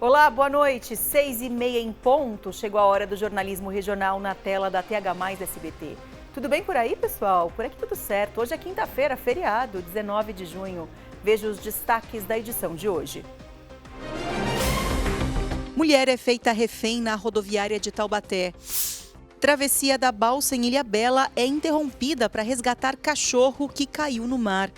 Olá, boa noite. 6h30 em ponto. Chegou a hora do jornalismo regional na tela da TH+ SBT. Tudo bem por aí, pessoal? Por aqui tudo certo. Hoje é quinta-feira, feriado, 19 de junho. Veja os destaques da edição de hoje. Mulher é feita refém na rodoviária de Taubaté. Travessia da balsa em Ilhabela é interrompida para resgatar cachorro que caiu no mar.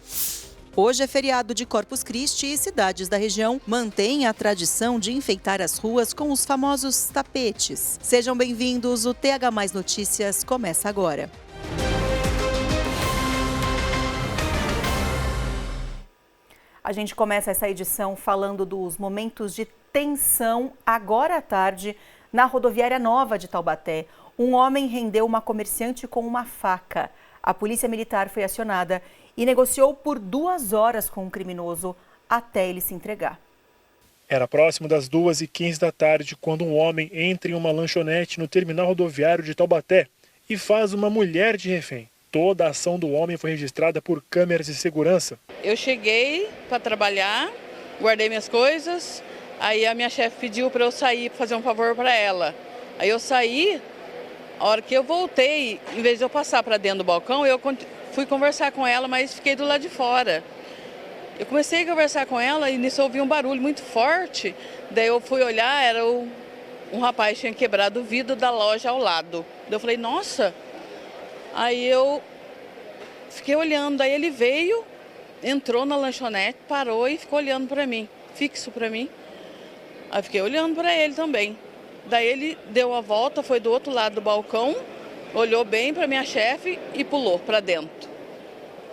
Hoje é feriado de Corpus Christi e cidades da região mantêm a tradição de enfeitar as ruas com os famosos tapetes. Sejam bem-vindos, o TH+ Notícias começa agora. A gente começa essa edição falando dos momentos de tensão agora à tarde na rodoviária nova de Taubaté. Um homem rendeu uma comerciante com uma faca. A polícia militar foi acionada e negociou por 2 horas com o criminoso até ele se entregar. Era próximo das 2h15 da tarde quando um homem entra em uma lanchonete no terminal rodoviário de Taubaté e faz uma mulher de refém. Toda a ação do homem foi registrada por câmeras de segurança. Eu cheguei para trabalhar, guardei minhas coisas, aí a minha chefe pediu para eu sair para fazer um favor para ela. Aí eu saí, a hora que eu voltei, em vez de eu passar para dentro do balcão, eu fui conversar com ela, mas fiquei do lado de fora. Eu comecei a conversar com ela e nisso eu ouvi um barulho muito forte. Daí eu fui olhar, era um rapaz tinha quebrado o vidro da loja ao lado. Daí eu falei, nossa. Aí eu fiquei olhando, daí ele veio, entrou na lanchonete, parou e ficou olhando para mim, fixo para mim. Aí eu fiquei olhando para ele também. Daí ele deu a volta, foi do outro lado do balcão, olhou bem para minha chefe e pulou para dentro.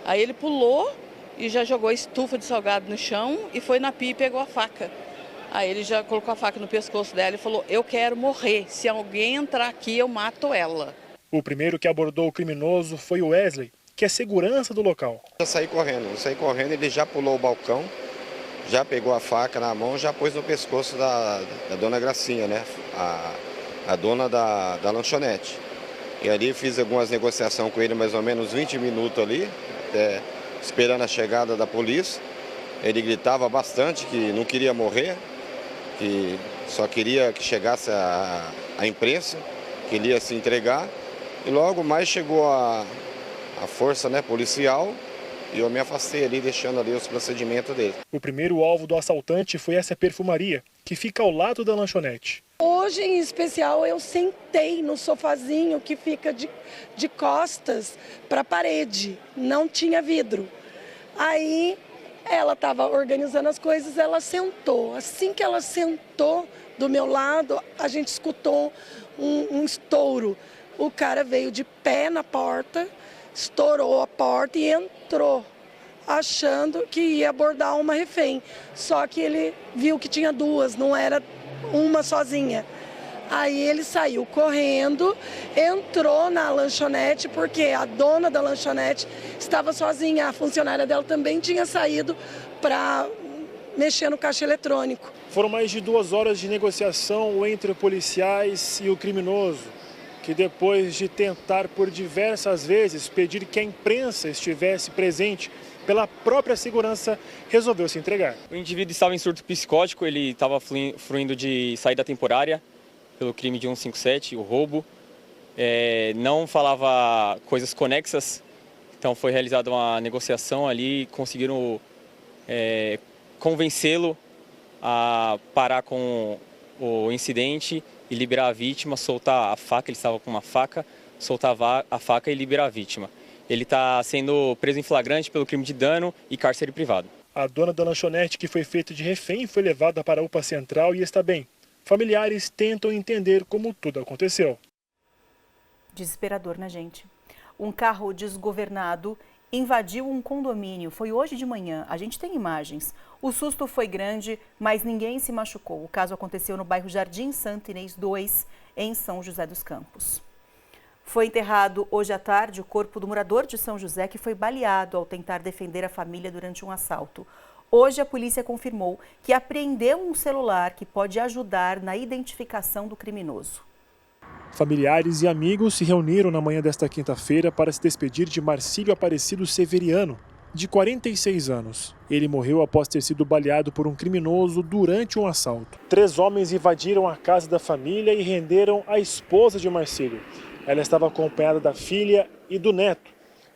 Aí ele pulou e já jogou a estufa de salgado no chão e foi na pia e pegou a faca. Aí ele já colocou a faca no pescoço dela e falou, eu quero morrer, se alguém entrar aqui eu mato ela. O primeiro que abordou o criminoso foi o Wesley, que é segurança do local. Eu saí correndo, ele já pulou o balcão, já pegou a faca na mão, já pôs no pescoço da dona Gracinha, né? A dona da lanchonete. E ali fiz algumas negociações com ele, mais ou menos 20 minutos ali, esperando a chegada da polícia. Ele gritava bastante que não queria morrer, que só queria que chegasse a imprensa, que ele ia se entregar. E logo mais chegou a força, né, policial e eu me afastei ali, deixando ali os procedimentos dele. O primeiro alvo do assaltante foi essa perfumaria, que fica ao lado da lanchonete. Hoje, em especial, eu sentei no sofazinho que fica de costas para a parede, não tinha vidro. Aí ela estava organizando as coisas, ela sentou. Assim que ela sentou do meu lado, a gente escutou um estouro. O cara veio de pé na porta, estourou a porta e entrou, achando que ia abordar uma refém. Só que ele viu que tinha duas, não era uma sozinha. Aí ele saiu correndo, entrou na lanchonete, porque a dona da lanchonete estava sozinha. A funcionária dela também tinha saído para mexer no caixa eletrônico. Foram mais de 2 horas de negociação entre policiais e o criminoso, que depois de tentar por diversas vezes pedir que a imprensa estivesse presente, pela própria segurança, resolveu se entregar. O indivíduo estava em surto psicótico, ele estava fruindo de saída temporária pelo crime de 157, o roubo. Não falava coisas conexas, então foi realizada uma negociação ali, conseguiram convencê-lo a parar com o incidente e liberar a vítima, soltar a faca, ele estava com uma faca, soltar a faca e liberar a vítima. Ele está sendo preso em flagrante pelo crime de dano e cárcere privado. A dona da lanchonete, que foi feita de refém, foi levada para a UPA Central e está bem. Familiares tentam entender como tudo aconteceu. Desesperador, né, gente? Um carro desgovernado invadiu um condomínio. Foi hoje de manhã. A gente tem imagens. O susto foi grande, mas ninguém se machucou. O caso aconteceu no bairro Jardim Santo Inês 2, em São José dos Campos. Foi enterrado hoje à tarde o corpo do morador de São José que foi baleado ao tentar defender a família durante um assalto. Hoje a polícia confirmou que apreendeu um celular que pode ajudar na identificação do criminoso. Familiares e amigos se reuniram na manhã desta quinta-feira para se despedir de Marcílio Aparecido Severiano, de 46 anos. Ele morreu após ter sido baleado por um criminoso durante um assalto. 3 homens invadiram a casa da família e renderam a esposa de Marcílio. Ela estava acompanhada da filha e do neto.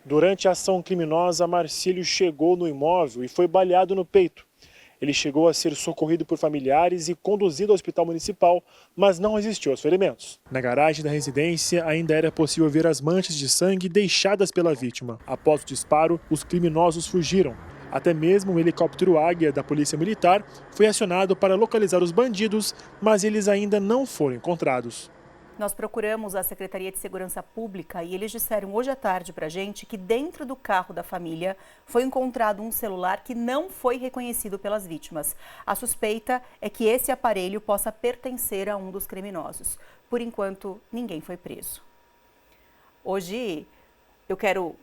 Durante a ação criminosa, Marcílio chegou no imóvel e foi baleado no peito. Ele chegou a ser socorrido por familiares e conduzido ao hospital municipal, mas não resistiu aos ferimentos. Na garagem da residência, ainda era possível ver as manchas de sangue deixadas pela vítima. Após o disparo, os criminosos fugiram. Até mesmo o helicóptero Águia da Polícia Militar foi acionado para localizar os bandidos, mas eles ainda não foram encontrados. Nós procuramos a Secretaria de Segurança Pública e eles disseram hoje à tarde para a gente que dentro do carro da família foi encontrado um celular que não foi reconhecido pelas vítimas. A suspeita é que esse aparelho possa pertencer a um dos criminosos. Por enquanto, ninguém foi preso. Hoje eu quero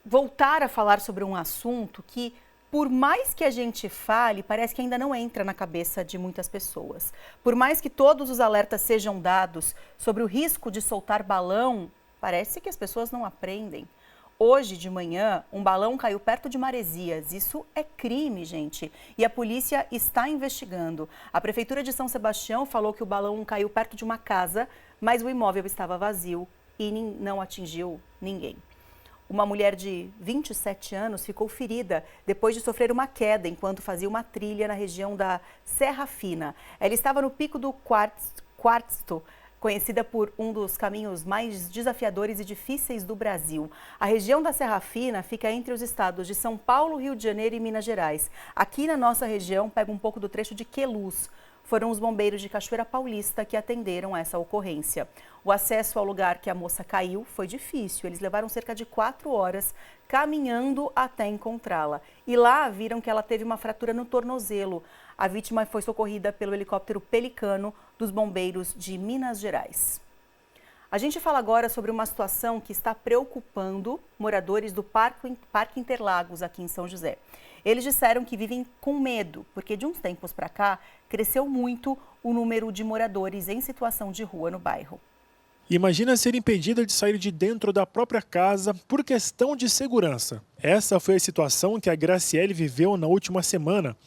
voltar a falar sobre um assunto que, por mais que a gente fale, parece que ainda não entra na cabeça de muitas pessoas. Por mais que todos os alertas sejam dados sobre o risco de soltar balão, parece que as pessoas não aprendem. Hoje de manhã, um balão caiu perto de Maresias. Isso é crime, gente. E a polícia está investigando. A Prefeitura de São Sebastião falou que o balão caiu perto de uma casa, mas o imóvel estava vazio e não atingiu ninguém. Uma mulher de 27 anos ficou ferida depois de sofrer uma queda enquanto fazia uma trilha na região da Serra Fina. Ela estava no Pico do Quartzo, conhecida por um dos caminhos mais desafiadores e difíceis do Brasil. A região da Serra Fina fica entre os estados de São Paulo, Rio de Janeiro e Minas Gerais. Aqui na nossa região pega um pouco do trecho de Queluz. Foram os bombeiros de Cachoeira Paulista que atenderam a essa ocorrência. O acesso ao lugar que a moça caiu foi difícil. Eles levaram cerca de 4 horas caminhando até encontrá-la. E lá viram que ela teve uma fratura no tornozelo. A vítima foi socorrida pelo helicóptero Pelicano dos bombeiros de Minas Gerais. A gente fala agora sobre uma situação que está preocupando moradores do Parque Interlagos aqui em São José. Eles disseram que vivem com medo, porque de uns tempos para cá cresceu muito o número de moradores em situação de rua no bairro. Imagina ser impedida de sair de dentro da própria casa por questão de segurança. Essa foi a situação que a Graciele viveu na última semana,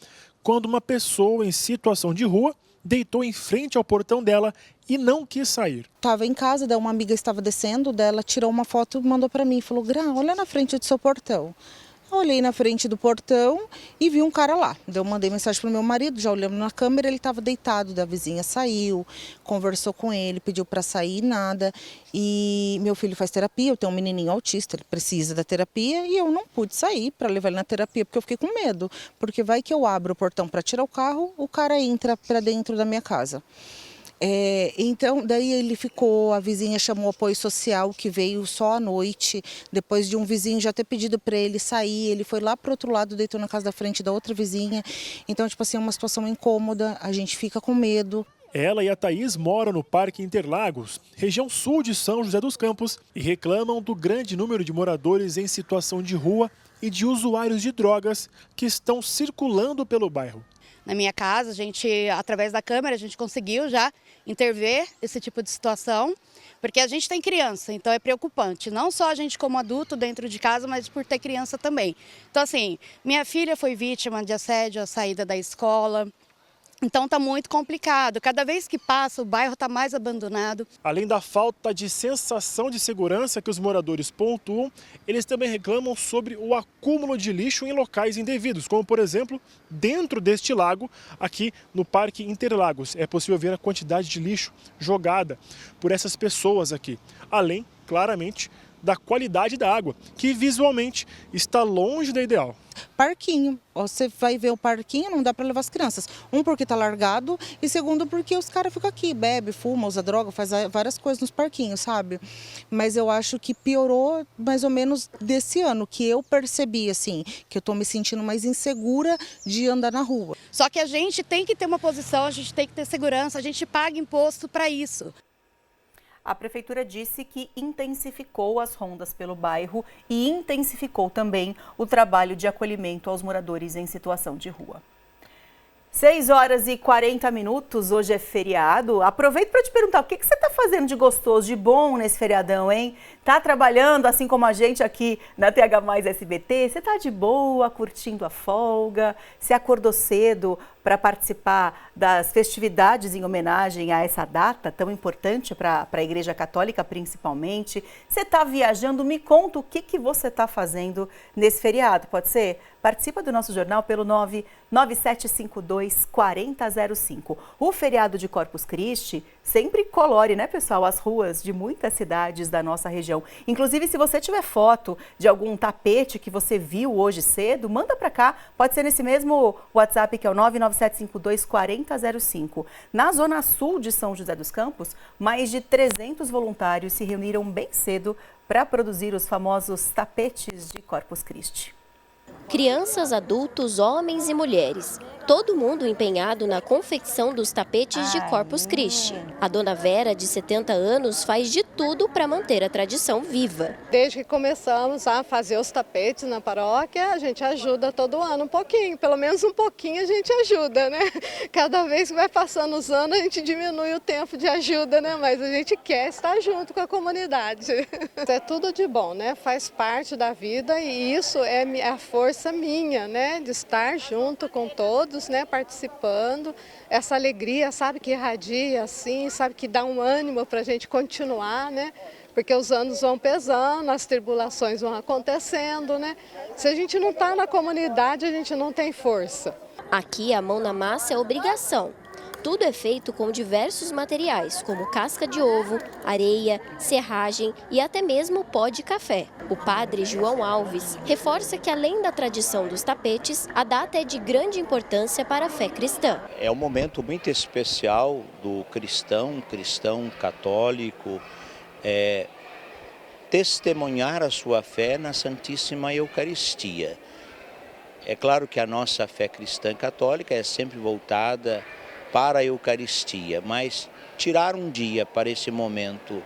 quando uma pessoa em situação de rua deitou em frente ao portão dela e não quis sair. Estava em casa, daí uma amiga estava descendo, dela tirou uma foto e mandou para mim, falou: Gra, olha na frente do seu portão. Eu olhei na frente do portão e vi um cara lá. Eu mandei mensagem para o meu marido, já olhando na câmera, ele estava deitado, da vizinha saiu, conversou com ele, pediu para sair, nada. E meu filho faz terapia, eu tenho um menininho autista, ele precisa da terapia e eu não pude sair para levar ele na terapia porque eu fiquei com medo. Porque vai que eu abro o portão para tirar o carro, o cara entra para dentro da minha casa. Então, daí ele ficou, a vizinha chamou o apoio social que veio só à noite, depois de um vizinho já ter pedido para ele sair, ele foi lá para o outro lado, deitou na casa da frente da outra vizinha. Então, tipo assim, é uma situação incômoda, a gente fica com medo. Ela e a Thaís moram no Parque Interlagos, região sul de São José dos Campos, e reclamam do grande número de moradores em situação de rua e de usuários de drogas que estão circulando pelo bairro. Na minha casa, a gente, através da câmera, a gente conseguiu já intervir esse tipo de situação, porque a gente tem criança, então é preocupante. Não só a gente como adulto dentro de casa, mas por ter criança também. Então, assim, minha filha foi vítima de assédio à saída da escola. Então está muito complicado. Cada vez que passa, o bairro está mais abandonado. Além da falta de sensação de segurança que os moradores pontuam, eles também reclamam sobre o acúmulo de lixo em locais indevidos, como, por exemplo, dentro deste lago, aqui no Parque Interlagos. É possível ver a quantidade de lixo jogada por essas pessoas aqui. Além, claramente, da qualidade da água, que visualmente está longe da ideal. Parquinho, você vai ver o parquinho, não dá para levar as crianças. Um, porque está largado, e segundo, porque os caras ficam aqui, bebe, fuma, usa droga, faz várias coisas nos parquinhos, sabe? Mas eu acho que piorou mais ou menos desse ano, que eu percebi, assim, que eu estou me sentindo mais insegura de andar na rua. Só que a gente tem que ter uma posição, a gente tem que ter segurança, a gente paga imposto para isso. A Prefeitura disse que intensificou as rondas pelo bairro e intensificou também o trabalho de acolhimento aos moradores em situação de rua. 6 horas e 40 minutos, hoje é feriado. Aproveito para te perguntar, o que você está fazendo de gostoso, de bom nesse feriadão, hein? Tá trabalhando assim como a gente aqui na TH Mais SBT? Você tá de boa, curtindo a folga? Você acordou cedo para participar das festividades em homenagem a essa data tão importante para a Igreja Católica, principalmente? Você está viajando? Me conta o que você está fazendo nesse feriado, pode ser? Participa do nosso jornal pelo 99752-4005. O feriado de Corpus Christi sempre colore, né, pessoal, as ruas de muitas cidades da nossa região. Inclusive, se você tiver foto de algum tapete que você viu hoje cedo, manda para cá. Pode ser nesse mesmo WhatsApp que é o 99752-4005. Na zona sul de São José dos Campos, mais de 300 voluntários se reuniram bem cedo para produzir os famosos tapetes de Corpus Christi. Crianças, adultos, homens e mulheres. Todo mundo empenhado na confecção dos tapetes de Corpus Christi. A dona Vera, de 70 anos, faz de tudo para manter a tradição viva. Desde que começamos a fazer os tapetes na paróquia, a gente ajuda todo ano um pouquinho. Pelo menos um pouquinho a gente ajuda, né? Cada vez que vai passando os anos, a gente diminui o tempo de ajuda, né? Mas a gente quer estar junto com a comunidade. É tudo de bom, né? Faz parte da vida e isso é a força minha, né? De estar junto com todos, né, participando, essa alegria, sabe, que irradia assim, sabe, que dá um ânimo para a gente continuar, né, porque os anos vão pesando, as tribulações vão acontecendo, né, se a gente não está na comunidade, a gente não tem força. Aqui a mão na massa é obrigação. Tudo é feito com diversos materiais, como casca de ovo, areia, serragem e até mesmo pó de café. O padre João Alves reforça que, além da tradição dos tapetes, a data é de grande importância para a fé cristã. É um momento muito especial do cristão católico, testemunhar a sua fé na Santíssima Eucaristia. É claro que a nossa fé cristã católica é sempre voltada para a Eucaristia, mas tirar um dia para esse momento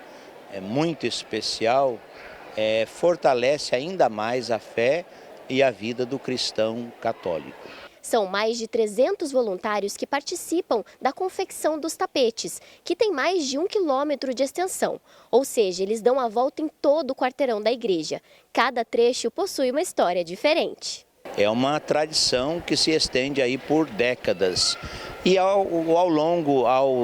muito especial fortalece ainda mais a fé e a vida do cristão católico. São mais de 300 voluntários que participam da confecção dos tapetes, que tem mais de 1 quilômetro de extensão. Ou seja, eles dão a volta em todo o quarteirão da igreja. Cada trecho possui uma história diferente. É uma tradição que se estende aí por décadas. E ao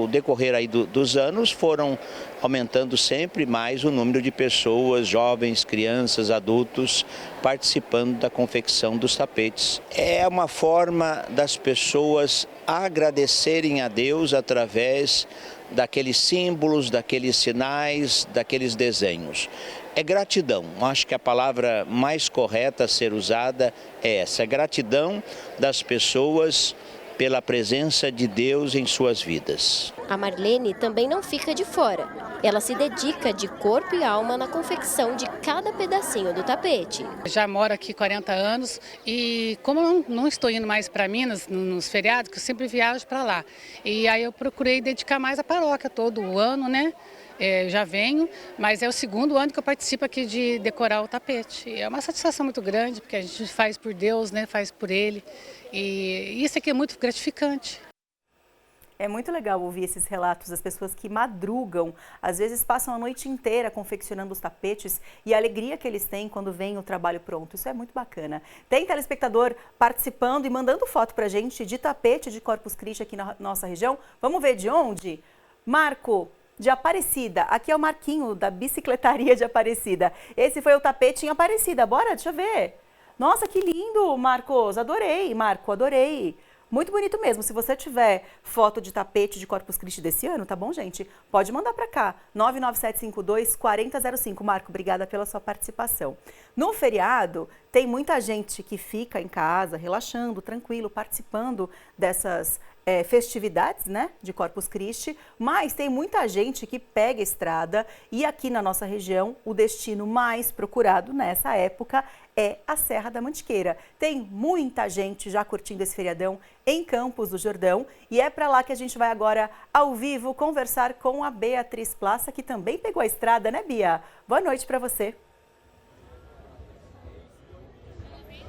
decorrer aí dos anos, foram aumentando sempre mais o número de pessoas, jovens, crianças, adultos, participando da confecção dos tapetes. É uma forma das pessoas agradecerem a Deus através daqueles símbolos, daqueles sinais, daqueles desenhos. É gratidão, acho que a palavra mais correta a ser usada é essa, gratidão das pessoas pela presença de Deus em suas vidas. A Marlene também não fica de fora. Ela se dedica de corpo e alma na confecção de cada pedacinho do tapete. Já moro aqui 40 anos e como eu não estou indo mais para Minas nos feriados, que eu sempre viajo para lá. E aí eu procurei dedicar mais à paróquia todo o ano, né? Já venho, mas é o segundo ano que eu participo aqui de decorar o tapete. É uma satisfação muito grande, porque a gente faz por Deus, né? Faz por Ele. E isso aqui é muito gratificante. É muito legal ouvir esses relatos das pessoas que madrugam, às vezes passam a noite inteira confeccionando os tapetes e a alegria que eles têm quando vem o trabalho pronto. Isso é muito bacana. Tem telespectador participando e mandando foto pra gente de tapete de Corpus Christi aqui na nossa região. Vamos ver de onde? Marco, de Aparecida. Aqui é o Marquinho, da Bicicletaria de Aparecida. Esse foi o tapete em Aparecida. Bora, deixa eu ver. Nossa, que lindo, Marcos. Adorei, Marco, adorei. Muito bonito mesmo. Se você tiver foto de tapete de Corpus Christi desse ano, tá bom, gente? Pode mandar para cá. 99752-4005. Marco, obrigada pela sua participação. No feriado, tem muita gente que fica em casa, relaxando, tranquilo, participando dessas festividades, né, de Corpus Christi, mas tem muita gente que pega a estrada e aqui na nossa região o destino mais procurado nessa época é a Serra da Mantiqueira. Tem muita gente já curtindo esse feriadão em Campos do Jordão e é para lá que a gente vai agora ao vivo conversar com a Beatriz Plaça, que também pegou a estrada, né, Bia? Boa noite para você.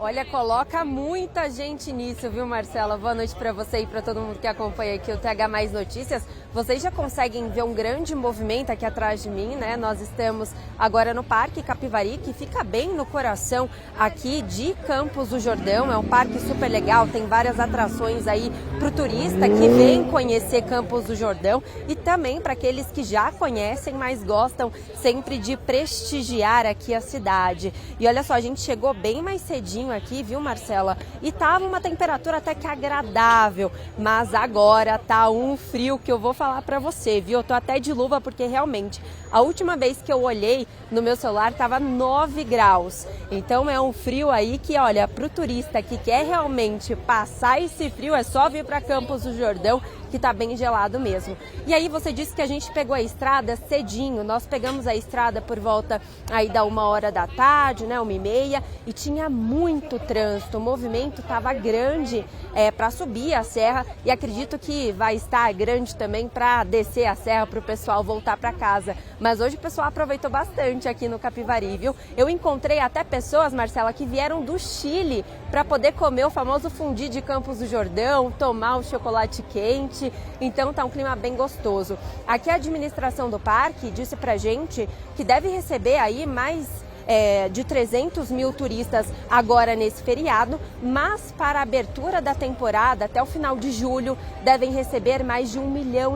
Olha, coloca muita gente nisso, viu, Marcela? Boa noite para você e para todo mundo que acompanha aqui o TH Mais Notícias. Vocês já conseguem ver um grande movimento aqui atrás de mim, né? Nós estamos agora no Parque Capivari, que fica bem no coração aqui de Campos do Jordão. É um parque super legal, tem várias atrações aí para o turista que vem conhecer Campos do Jordão e também para aqueles que já conhecem, mas gostam sempre de prestigiar aqui a cidade. E olha só, a gente chegou bem mais cedinho aqui, viu, Marcela? E tava uma temperatura até que agradável, mas agora tá um frio que eu vou falar pra você, viu? Eu tô até de luva porque realmente a última vez que eu olhei no meu celular tava 9 graus. Então é um frio aí que, olha, pro turista que quer realmente passar esse frio é só vir para Campos do Jordão, que tá bem gelado mesmo. E aí você disse que a gente pegou a estrada cedinho, nós pegamos a estrada por volta aí da 1h da tarde, né, 1h30, e tinha muito trânsito, o movimento tava grande para subir a serra e acredito que vai estar grande também para descer a serra para o pessoal voltar para casa. Mas hoje o pessoal aproveitou bastante aqui no Capivari, viu? Eu encontrei até pessoas, Marcela, que vieram do Chile para poder comer o famoso fundi de Campos do Jordão, tomar o chocolate quente. Então tá um clima bem gostoso. Aqui a administração do parque disse pra gente que deve receber aí mais de 300 mil turistas agora nesse feriado, mas para a abertura da temporada, até o final de julho, devem receber mais de 1,5 milhão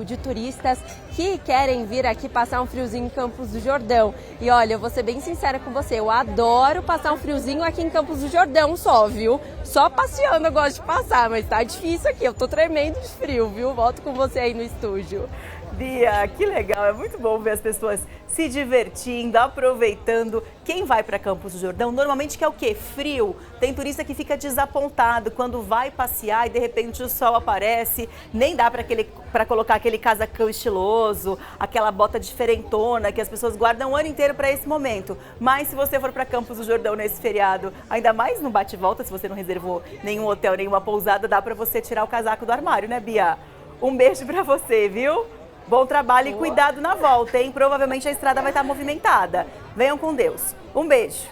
de turistas que querem vir aqui passar um friozinho em Campos do Jordão. E olha, eu vou ser bem sincera com você, eu adoro passar um friozinho aqui em Campos do Jordão só, viu? Só passeando eu gosto de passar, mas tá difícil aqui, eu tô tremendo de frio, viu? Volto com você aí no estúdio. Bia, que legal, é muito bom ver as pessoas se divertindo, aproveitando. Quem vai para Campos do Jordão normalmente quer o quê? Frio. Tem turista que fica desapontado quando vai passear e de repente o sol aparece, nem dá para colocar aquele casacão estiloso, aquela bota diferentona que as pessoas guardam o ano inteiro para esse momento. Mas se você for para Campos do Jordão nesse feriado, ainda mais no bate-volta, se você não reservou nenhum hotel, nenhuma pousada, dá para você tirar o casaco do armário, né, Bia? Um beijo para você, viu? Bom trabalho e cuidado na volta, hein? Provavelmente a estrada vai estar movimentada. Venham com Deus. Um beijo.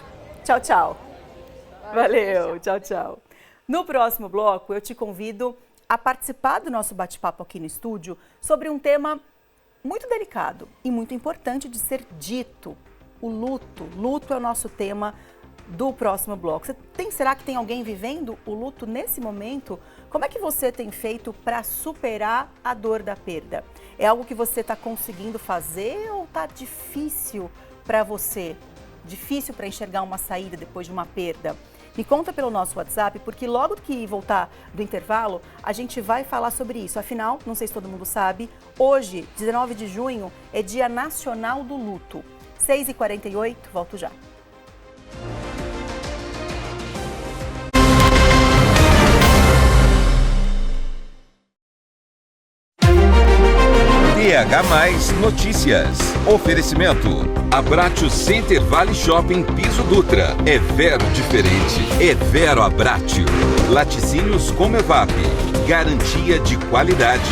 Tchau, tchau. Valeu. Tchau, tchau. No próximo bloco, eu te convido a participar do nosso bate-papo aqui no estúdio sobre um tema muito delicado e muito importante de ser dito. O luto. Luto é o nosso tema do próximo bloco. Será que tem alguém vivendo o luto nesse momento? Como é que você tem feito para superar a dor da perda? É algo que você está conseguindo fazer ou está difícil para você? Difícil para enxergar uma saída depois de uma perda? Me conta pelo nosso WhatsApp, porque logo que voltar do intervalo, a gente vai falar sobre isso. Afinal, não sei se todo mundo sabe, hoje, 19 de junho, é Dia Nacional do Luto. 6h48, volto já. TH+ Notícias. Oferecimento. Abratio Center Vale Shopping Piso Dutra. É Vero diferente. É Vero Abratio. Laticínios Comevap. Garantia de qualidade.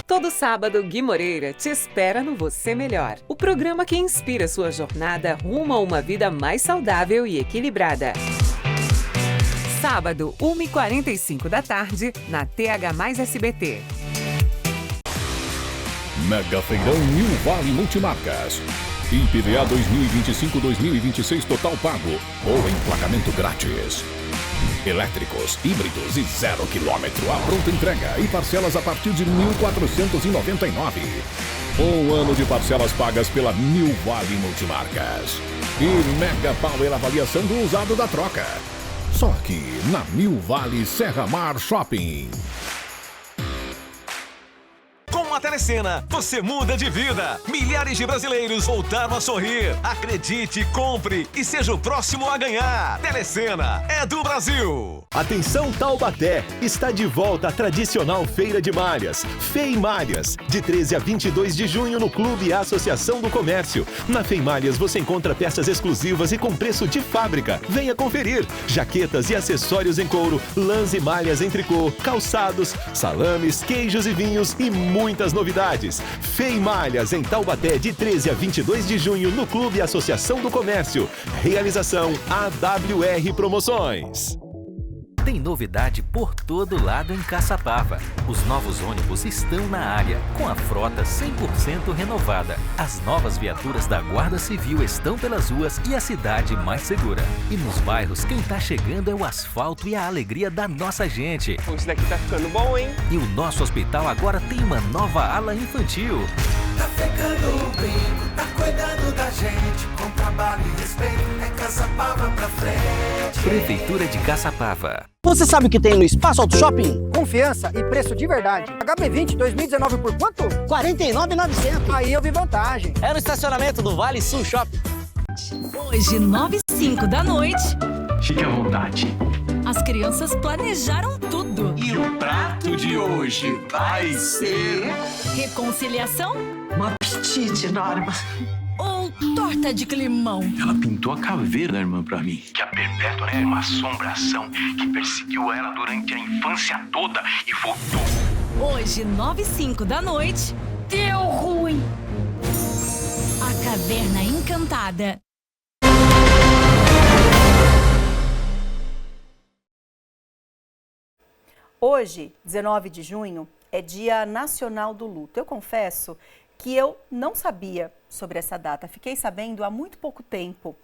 Todo sábado, Gui Moreira te espera no Você Melhor. O programa que inspira sua jornada rumo a uma vida mais saudável e equilibrada. Sábado, 1h45 da tarde, na TH+ SBT. Mega Feirão New Vale Multimarcas. IPVA 2025-2026 total pago ou emplacamento grátis. Elétricos, híbridos e 0 km. A pronta entrega e parcelas a partir de R$ 1.499. Um ano de parcelas pagas pela New Vale Multimarcas. E Mega Power avaliação do usado da troca. Só aqui na New Vale Serra Mar Shopping. Com a Telecena, você muda de vida. Milhares de brasileiros voltaram a sorrir. Acredite, compre e seja o próximo a ganhar. Telecena é do Brasil. Atenção Taubaté, está de volta a tradicional Feira de Malhas, Feimalhas, de 13 a 22 de junho no Clube Associação do Comércio. Na Feimalhas você encontra peças exclusivas e com preço de fábrica. Venha conferir, jaquetas e acessórios em couro, lãs e malhas em tricô, calçados, salames, queijos e vinhos e muitas novidades. Feimalhas em Taubaté, de 13 a 22 de junho no Clube Associação do Comércio. Realização AWR Promoções. Tem novidade por todo lado em Caçapava. Os novos ônibus estão na área, com a frota 100% renovada. As novas viaturas da Guarda Civil estão pelas ruas e a cidade mais segura. E nos bairros, quem tá chegando é o asfalto e a alegria da nossa gente. Isso daqui tá ficando bom, hein? E o nosso hospital agora tem uma nova ala infantil. Tá ficando o brinco, tá cuidando da gente. Com trabalho e respeito, é Caçapava pra frente. Prefeitura de Caçapava. Você sabe o que tem no Espaço Auto Shopping? Confiança e preço de verdade. HB20 2019 por quanto? R$ 49.900. Aí eu vi vantagem. É no estacionamento do Vale Sul Shopping. Hoje, 9h05 da noite. Fique à vontade. As crianças planejaram tudo. E o prato de hoje vai ser... reconciliação? Uma apetite enorme. Ou torta de climão? Ela pintou a caveira da irmã pra mim. Que a Perpétua é uma assombração que perseguiu ela durante a infância toda e voltou. Hoje, 9h05 da noite. Deu ruim. A Caverna Encantada. Hoje, 19 de junho, é Dia Nacional do Luto. Eu confesso que eu não sabia sobre essa data, fiquei sabendo há muito pouco tempo.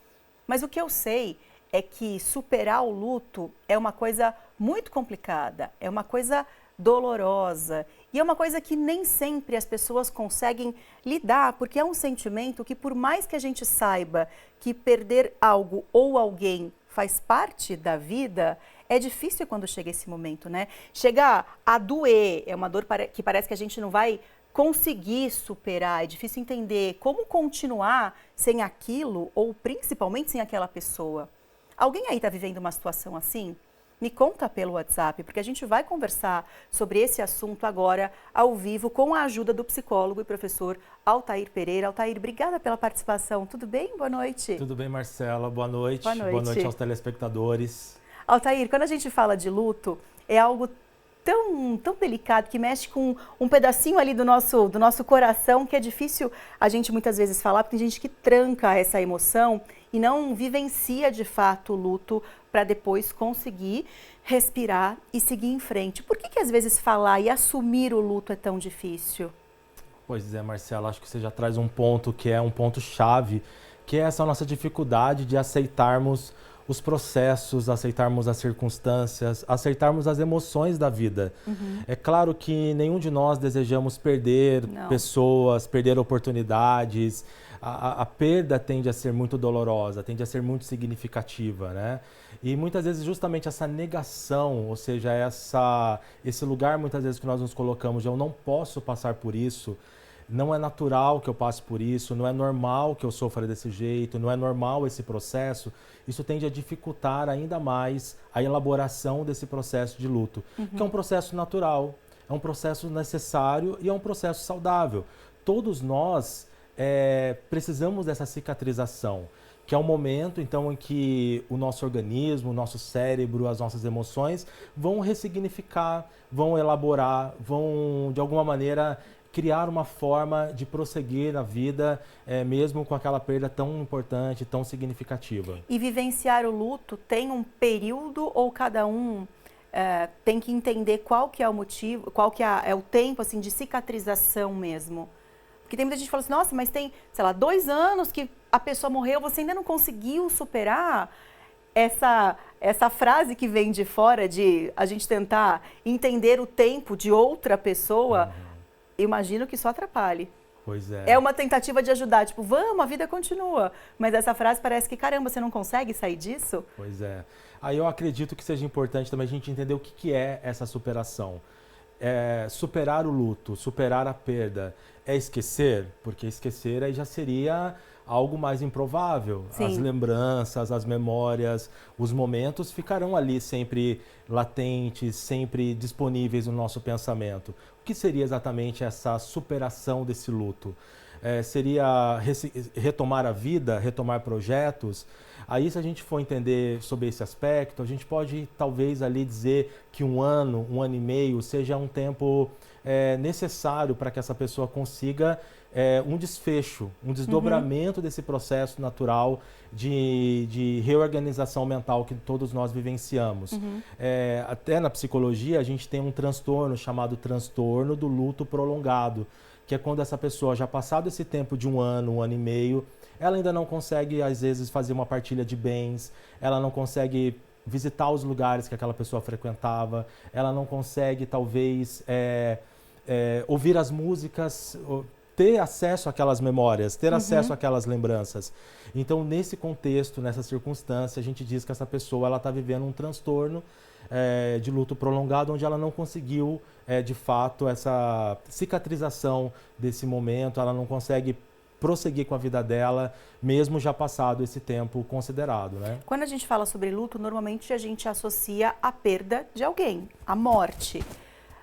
Mas o que eu sei é que superar o luto é uma coisa muito complicada, é uma coisa dolorosa e é uma coisa que nem sempre as pessoas conseguem lidar, porque é um sentimento que, por mais que a gente saiba que perder algo ou alguém faz parte da vida, é difícil quando chega esse momento, né? Chegar a doer, é uma dor que parece que a gente não vai conseguir superar, é difícil entender como continuar sem aquilo ou principalmente sem aquela pessoa. Alguém aí está vivendo uma situação assim? Me conta pelo WhatsApp, porque a gente vai conversar sobre esse assunto agora, ao vivo, com a ajuda do psicólogo e professor Altair Pereira. Altair, obrigada pela participação. Tudo bem? Boa noite. Tudo bem, Marcela. Boa noite. Boa noite. Boa noite aos telespectadores. Altair, quando a gente fala de luto, é algo tão delicado, que mexe com um pedacinho ali do nosso coração, que é difícil a gente muitas vezes falar, porque tem gente que tranca essa emoção e não vivencia de fato o luto para depois conseguir respirar e seguir em frente. Por que às vezes falar e assumir o luto é tão difícil? Pois é, Marcela, acho que você já traz um ponto que é um ponto-chave, que é essa nossa dificuldade de aceitarmos os processos, aceitarmos as circunstâncias, aceitarmos as emoções da vida. Uhum. É claro que nenhum de nós desejamos perder pessoas, perder oportunidades. A perda tende a ser muito dolorosa, tende a ser muito significativa, né? E muitas vezes justamente essa negação, ou seja, esse lugar muitas vezes que nós nos colocamos de eu não posso passar por isso, não é natural que eu passe por isso, não é normal que eu sofra desse jeito, não é normal esse processo, isso tende a dificultar ainda mais a elaboração desse processo de luto, que é um processo natural, é um processo necessário e é um processo saudável. Todos nós precisamos dessa cicatrização, que é um momento então em que o nosso organismo, o nosso cérebro, as nossas emoções vão ressignificar, vão elaborar, vão de alguma maneira criar uma forma de prosseguir na vida, mesmo com aquela perda tão importante, tão significativa. E vivenciar o luto tem um período ou cada um tem que entender qual que é o motivo, qual que é o tempo assim, de cicatrização mesmo? Porque tem muita gente que fala assim, nossa, mas tem, sei lá, 2 anos que a pessoa morreu, você ainda não conseguiu superar essa frase que vem de fora, de a gente tentar entender o tempo de outra pessoa. Imagino que só atrapalhe. Pois é. É uma tentativa de ajudar, tipo, vamos, a vida continua. Mas essa frase parece que, caramba, você não consegue sair disso? Pois é. Aí eu acredito que seja importante também a gente entender o que é essa superação. superar o luto, superar a perda, é esquecer? Porque esquecer aí já seria algo mais improvável. Sim. As lembranças, as memórias, os momentos ficarão ali sempre latentes, sempre disponíveis no nosso pensamento. O que seria exatamente essa superação desse luto? Seria retomar a vida, retomar projetos? Aí, se a gente for entender sobre esse aspecto, a gente pode talvez ali dizer que um ano e meio seja um tempo necessário para que essa pessoa consiga um desfecho, um desdobramento desse processo natural de reorganização mental que todos nós vivenciamos. Até na psicologia, a gente tem um transtorno chamado transtorno do luto prolongado, que é quando essa pessoa, já passado esse tempo de um ano e meio, ela ainda não consegue, às vezes, fazer uma partilha de bens, ela não consegue visitar os lugares que aquela pessoa frequentava, ela não consegue, talvez, ouvir as músicas, ter acesso àquelas memórias, ter acesso àquelas lembranças. Então, nesse contexto, nessa circunstância, a gente diz que essa pessoa está vivendo um transtorno de luto prolongado, onde ela não conseguiu, de fato, essa cicatrização desse momento, ela não consegue prosseguir com a vida dela, mesmo já passado esse tempo considerado, né? Quando a gente fala sobre luto, normalmente a gente associa a perda de alguém, a morte.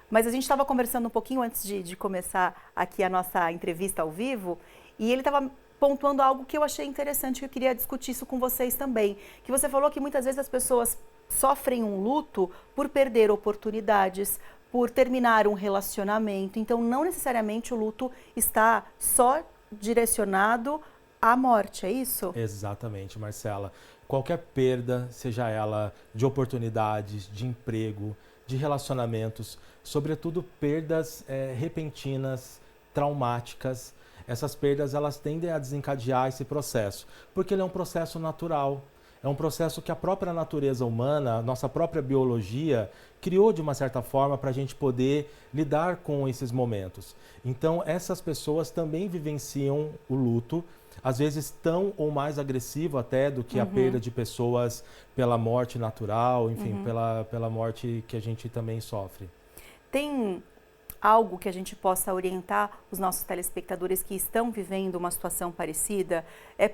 Mas a gente estava conversando um pouquinho antes de começar aqui a nossa entrevista ao vivo, e ele estava pontuando algo que eu achei interessante, que eu queria discutir isso com vocês também. Que você falou que muitas vezes as pessoas sofrem um luto por perder oportunidades, por terminar um relacionamento. Então, não necessariamente o luto está só direcionado à morte, é isso? Exatamente, Marcela. Qualquer perda, seja ela de oportunidades, de emprego, de relacionamentos, sobretudo perdas repentinas, traumáticas, essas perdas elas tendem a desencadear esse processo, porque ele é um processo natural, é um processo que a própria natureza humana, nossa própria biologia, criou de uma certa forma para a gente poder lidar com esses momentos. Então, essas pessoas também vivenciam o luto, às vezes tão ou mais agressivo até do que a perda de pessoas pela morte natural, enfim, pela morte que a gente também sofre. Tem algo que a gente possa orientar os nossos telespectadores que estão vivendo uma situação parecida?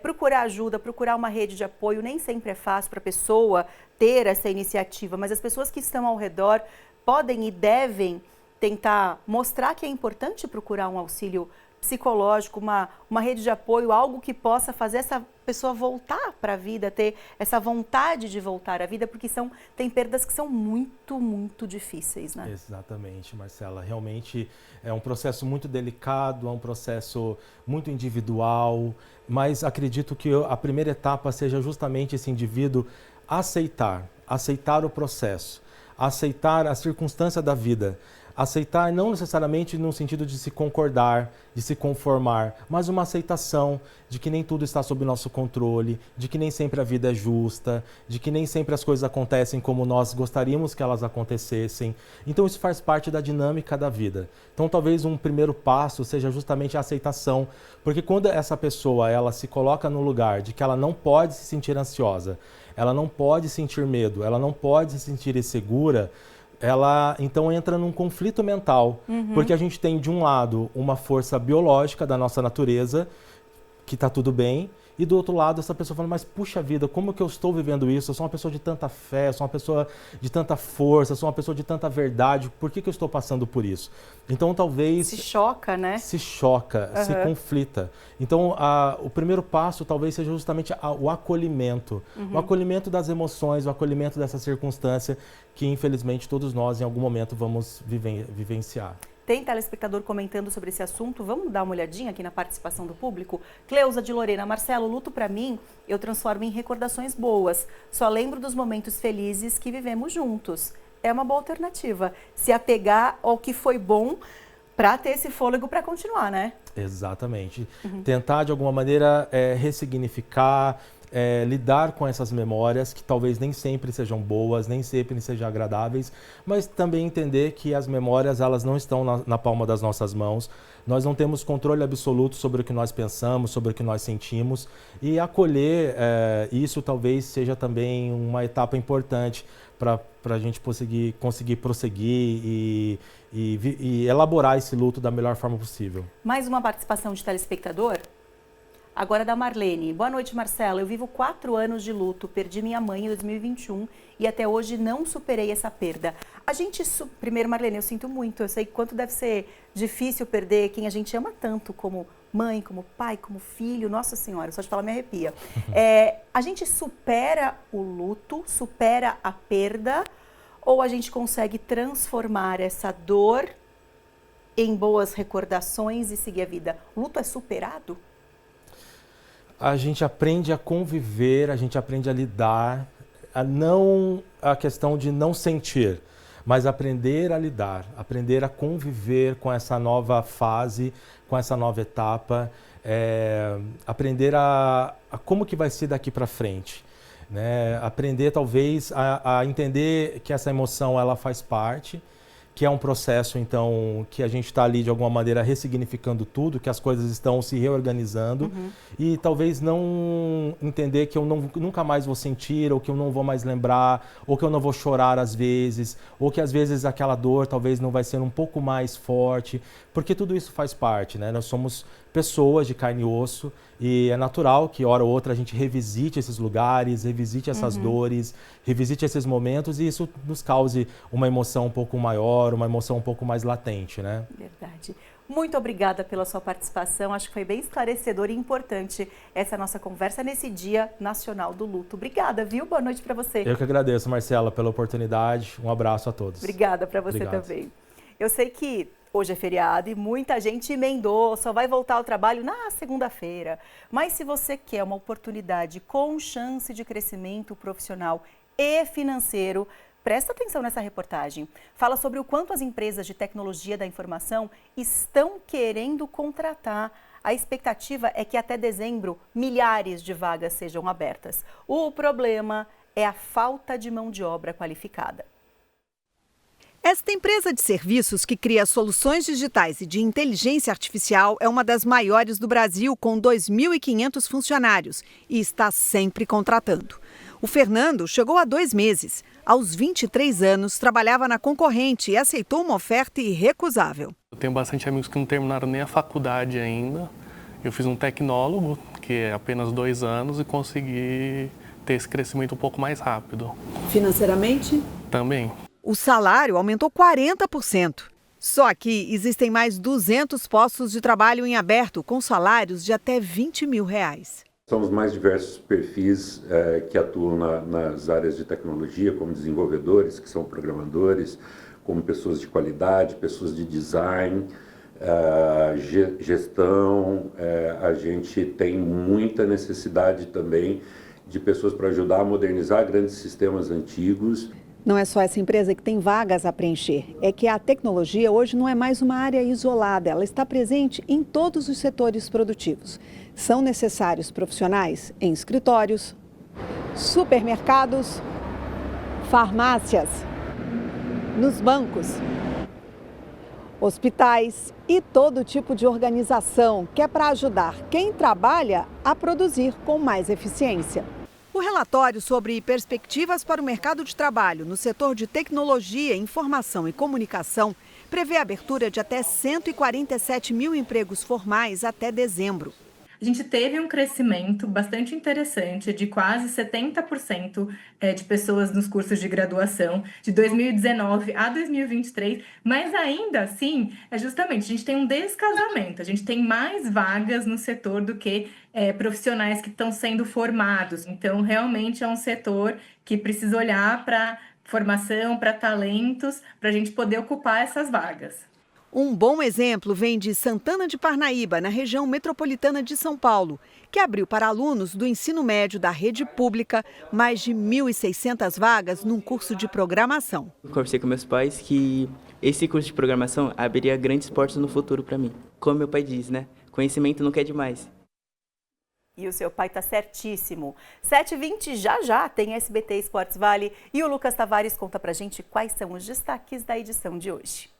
Procurar ajuda, procurar uma rede de apoio, nem sempre é fácil para a pessoa ter essa iniciativa, mas as pessoas que estão ao redor podem e devem tentar mostrar que é importante procurar um auxílio psicológico, uma rede de apoio, algo que possa fazer essa pessoa voltar para a vida, ter essa vontade de voltar à vida, porque tem perdas que são muito, muito difíceis, né? Exatamente, Marcela. Realmente é um processo muito delicado, é um processo muito individual, mas acredito que a primeira etapa seja justamente esse indivíduo aceitar o processo, aceitar a circunstância da vida, aceitar não necessariamente no sentido de se concordar, de se conformar, mas uma aceitação de que nem tudo está sob nosso controle, de que nem sempre a vida é justa, de que nem sempre as coisas acontecem como nós gostaríamos que elas acontecessem. Então isso faz parte da dinâmica da vida. Então talvez um primeiro passo seja justamente a aceitação, porque quando essa pessoa ela se coloca no lugar de que ela não pode se sentir ansiosa, ela não pode sentir medo, ela não pode se sentir insegura, ela então entra num conflito mental, porque a gente tem de um lado uma força biológica da nossa natureza, que está tudo bem, e do outro lado essa pessoa fala, mas puxa vida, como que eu estou vivendo isso? Eu sou uma pessoa de tanta fé, eu sou uma pessoa de tanta força, eu sou uma pessoa de tanta verdade, por que eu estou passando por isso? Então talvez... Se choca, né? Se choca, se conflita. Então o primeiro passo talvez seja justamente o acolhimento. O acolhimento das emoções, o acolhimento dessa circunstância que infelizmente todos nós em algum momento vamos vivenciar. Tem telespectador comentando sobre esse assunto, vamos dar uma olhadinha aqui na participação do público? Cleusa de Lorena, Marcelo, luto para mim, eu transformo em recordações boas, só lembro dos momentos felizes que vivemos juntos. É uma boa alternativa, se apegar ao que foi bom para ter esse fôlego para continuar, né? Exatamente. Tentar de alguma maneira ressignificar, lidar com essas memórias que talvez nem sempre sejam boas, nem sempre sejam agradáveis, mas também entender que as memórias elas não estão na palma das nossas mãos. Nós não temos controle absoluto sobre o que nós pensamos, sobre o que nós sentimos, e acolher isso talvez seja também uma etapa importante para a gente conseguir prosseguir e elaborar esse luto da melhor forma possível. Mais uma participação de telespectador? Agora da Marlene. Boa noite, Marcela. Eu vivo 4 anos de luto, perdi minha mãe em 2021 e até hoje não superei essa perda. Primeiro, Marlene, eu sinto muito, eu sei quanto deve ser difícil perder quem a gente ama tanto, como mãe, como pai, como filho. Nossa Senhora, só de falar me arrepia. A gente supera o luto, supera a perda, ou a gente consegue transformar essa dor em boas recordações e seguir a vida? O luto é superado? A gente aprende a conviver, a gente aprende a lidar, a questão de não sentir, mas aprender a lidar, aprender a conviver com essa nova fase, com essa nova etapa, aprender a como que vai ser daqui para frente, né? Aprender talvez a entender que essa emoção ela faz parte, que é um processo, então, que a gente está ali, de alguma maneira, ressignificando tudo, que as coisas estão se reorganizando e talvez não entender que eu nunca mais vou sentir, ou que eu não vou mais lembrar, ou que eu não vou chorar às vezes, ou que às vezes aquela dor talvez não vai ser um pouco mais forte, porque tudo isso faz parte, né? Nós somos pessoas de carne e osso e é natural que, hora ou outra, a gente revisite esses lugares, revisite essas dores, revisite esses momentos e isso nos cause uma emoção um pouco maior, uma emoção um pouco mais latente, né? Verdade. Muito obrigada pela sua participação. Acho que foi bem esclarecedor e importante essa nossa conversa nesse Dia Nacional do Luto. Obrigada, viu? Boa noite para você. Eu que agradeço, Marcela, pela oportunidade. Um abraço a todos. Obrigada para você também. Eu sei que hoje é feriado e muita gente emendou, só vai voltar ao trabalho na segunda-feira. Mas se você quer uma oportunidade com chance de crescimento profissional e financeiro, presta atenção nessa reportagem. Fala sobre o quanto as empresas de tecnologia da informação estão querendo contratar. A expectativa é que até dezembro milhares de vagas sejam abertas. O problema é a falta de mão de obra qualificada. Esta empresa de serviços que cria soluções digitais e de inteligência artificial é uma das maiores do Brasil, com 2.500 funcionários e está sempre contratando. O Fernando chegou há 2 meses. Aos 23 anos, trabalhava na concorrente e aceitou uma oferta irrecusável. Eu tenho bastante amigos que não terminaram nem a faculdade ainda. Eu fiz um tecnólogo, que é apenas 2 anos, e consegui ter esse crescimento um pouco mais rápido. Financeiramente? Também. O salário aumentou 40%. Só aqui existem mais 200 postos de trabalho em aberto, com salários de até R$20 mil. São os mais diversos perfis que atuam nas áreas de tecnologia, como desenvolvedores, que são programadores, como pessoas de qualidade, pessoas de design, gestão. A gente tem muita necessidade também de pessoas para ajudar a modernizar grandes sistemas antigos. Não é só essa empresa que tem vagas a preencher, é que a tecnologia hoje não é mais uma área isolada, ela está presente em todos os setores produtivos. São necessários profissionais em escritórios, supermercados, farmácias, nos bancos, hospitais e todo tipo de organização que é para ajudar quem trabalha a produzir com mais eficiência. O relatório sobre perspectivas para o mercado de trabalho no setor de tecnologia, informação e comunicação prevê a abertura de até 147 mil empregos formais até dezembro. A gente teve um crescimento bastante interessante de quase 70% de pessoas nos cursos de graduação de 2019 a 2023, mas ainda assim, justamente, a gente tem um descasamento, a gente tem mais vagas no setor do que profissionais que estão sendo formados. Então, realmente é um setor que precisa olhar para formação, para talentos, para a gente poder ocupar essas vagas. Um bom exemplo vem de Santana de Parnaíba, na região metropolitana de São Paulo, que abriu para alunos do ensino médio da rede pública mais de 1.600 vagas num curso de programação. Conversei com meus pais que esse curso de programação abriria grandes portas no futuro para mim. Como meu pai diz, né? Conhecimento nunca é demais. E o seu pai está certíssimo. 7h20 já tem SBT Esportes Vale e o Lucas Tavares conta pra gente quais são os destaques da edição de hoje.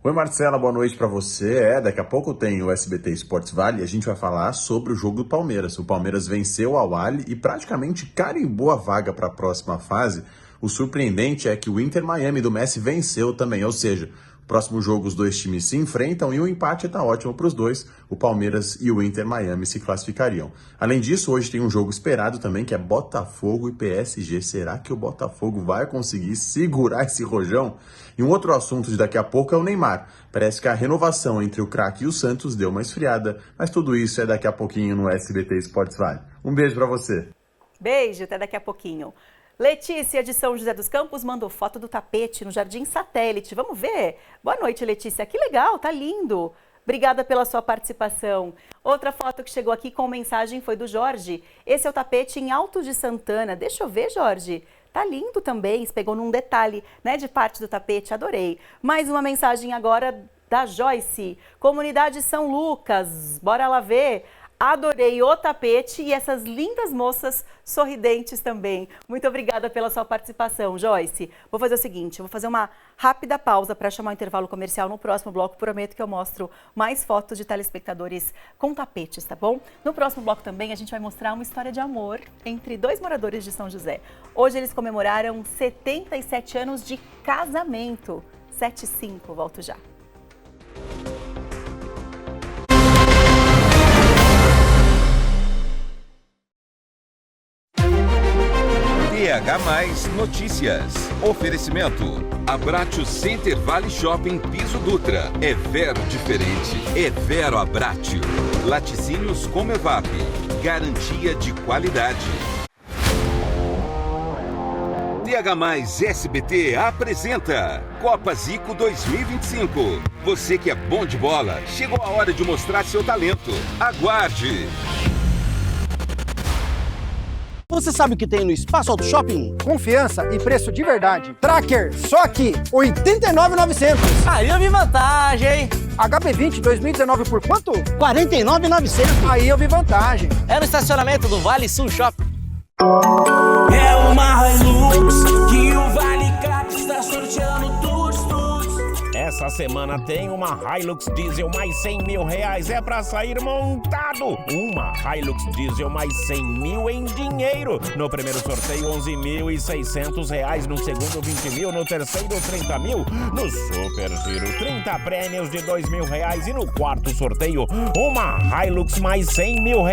Oi Marcela, boa noite para você. Daqui a pouco tem o SBT Esportes Vale e a gente vai falar sobre o jogo do Palmeiras. O Palmeiras venceu o Al Ahly e praticamente carimbou a vaga para a próxima fase O surpreendente é que o Inter Miami do Messi venceu também, ou seja, próximo jogo os dois times se enfrentam e o empate está ótimo para os dois. O Palmeiras e o Inter Miami se classificariam. Além disso, hoje tem um jogo esperado também, que é Botafogo e PSG. Será que o Botafogo vai conseguir segurar esse rojão? E um outro assunto de daqui a pouco é o Neymar. Parece que a renovação entre o craque e o Santos deu uma esfriada, mas tudo isso é daqui a pouquinho no SBT Esportes Vale. Um beijo para você. Beijo, até daqui a pouquinho. Letícia, de São José dos Campos, mandou foto do tapete no Jardim Satélite. Vamos ver? Boa noite, Letícia. Que legal, tá lindo. Obrigada pela sua participação. Outra foto que chegou aqui com mensagem foi do Jorge. Esse é o tapete em Alto de Santana. Deixa eu ver, Jorge. Tá lindo também. Você pegou num detalhe, né, de parte do tapete. Adorei. Mais uma mensagem agora da Joyce. Comunidade São Lucas. Bora lá ver. Adorei o tapete e essas lindas moças sorridentes também. Muito obrigada pela sua participação, Joyce. Vou fazer o seguinte, vou fazer uma rápida pausa para chamar o intervalo comercial. No próximo bloco, prometo que eu mostro mais fotos de telespectadores com tapetes, tá bom? No próximo bloco também a gente vai mostrar uma história de amor entre dois moradores de São José. Hoje eles comemoraram 77 anos de casamento. 7/5, volto já. TH+ Notícias. Oferecimento. Abratio Center Vale Shopping Piso Dutra. É Vero diferente. É Vero Abratio. Laticínios Comevap. Garantia de qualidade. TH+ SBT apresenta Copa Zico 2025. Você que é bom de bola, chegou a hora de mostrar seu talento. Aguarde! Você sabe o que tem no Espaço Auto Shopping? Confiança e preço de verdade. Tracker, só aqui, R$ 89.900. Aí eu vi vantagem, hein? HB20 2019 por quanto? R$ 49.900. Aí eu vi vantagem. É no estacionamento do Vale Sul Shopping. É uma Hilux que o Vale Cap está sorteando tudo. Essa semana tem uma Hilux Diesel mais R$100 mil. É pra sair montado. Uma Hilux Diesel mais R$100 mil em dinheiro. No primeiro sorteio, R$11.600. No segundo, R$20 mil. No terceiro, R$30 mil. No Super Giro, 30 prêmios de R$2.000. E no quarto sorteio, uma Hilux mais R$100 mil.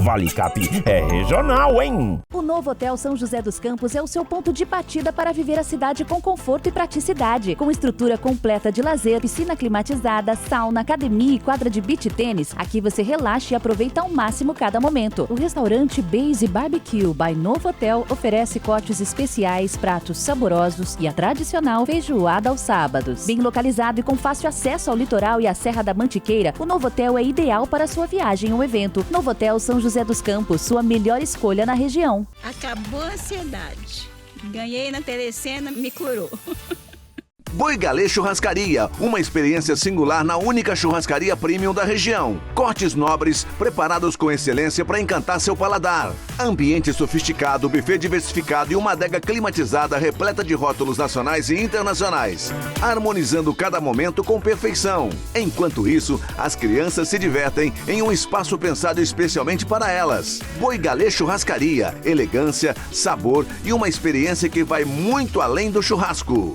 Vale Cap é regional, hein? O novo Hotel São José dos Campos é o seu ponto de partida para viver a cidade com conforto e praticidade. Com estrutura completa de lazer, piscina climatizada, sauna, academia e quadra de beach tênis, aqui você relaxa e aproveita ao máximo cada momento. O restaurante Base Barbecue by Novo Hotel oferece cortes especiais, pratos saborosos e a tradicional feijoada aos sábados. Bem localizado e com fácil acesso ao litoral e à Serra da Mantiqueira, o Novo Hotel é ideal para sua viagem ou evento. Novo Hotel São José dos Campos, sua melhor escolha na região. Acabou a ansiedade. Ganhei na telecena, me curou. Boi Galê Churrascaria, uma experiência singular na única churrascaria premium da região. Cortes nobres, preparados com excelência para encantar seu paladar. Ambiente sofisticado, buffet diversificado e uma adega climatizada repleta de rótulos nacionais e internacionais. Harmonizando cada momento com perfeição. Enquanto isso, as crianças se divertem em um espaço pensado especialmente para elas. Boi Galê Churrascaria, elegância, sabor e uma experiência que vai muito além do churrasco.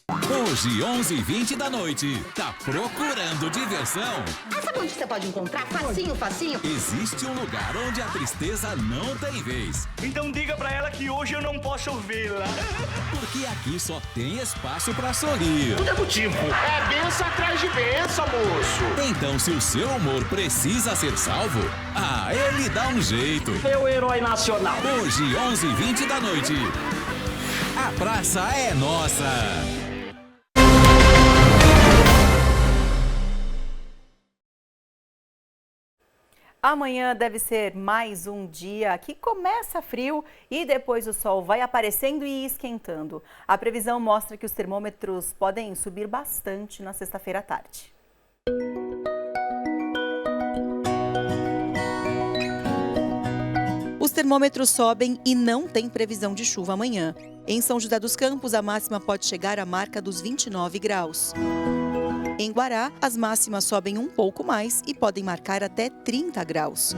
Hoje, 11h20 da noite. Tá procurando diversão? Sabe onde você pode encontrar? Facinho, facinho. Existe um lugar onde a tristeza não tem vez. Então diga pra ela que hoje eu não posso vê-la. Porque aqui só tem espaço pra sorrir. Tudo é motivo. É benção atrás de benção, moço. Então, se o seu humor precisa ser salvo, ele dá um jeito. Meu herói nacional. Hoje, 11h20 da noite. A praça é nossa. Amanhã deve ser mais um dia que começa frio e depois o sol vai aparecendo e esquentando. A previsão mostra que os termômetros podem subir bastante na sexta-feira à tarde. Os termômetros sobem e não tem previsão de chuva amanhã. Em São José dos Campos, a máxima pode chegar à marca dos 29 graus. Em Guará, as máximas sobem um pouco mais e podem marcar até 30 graus.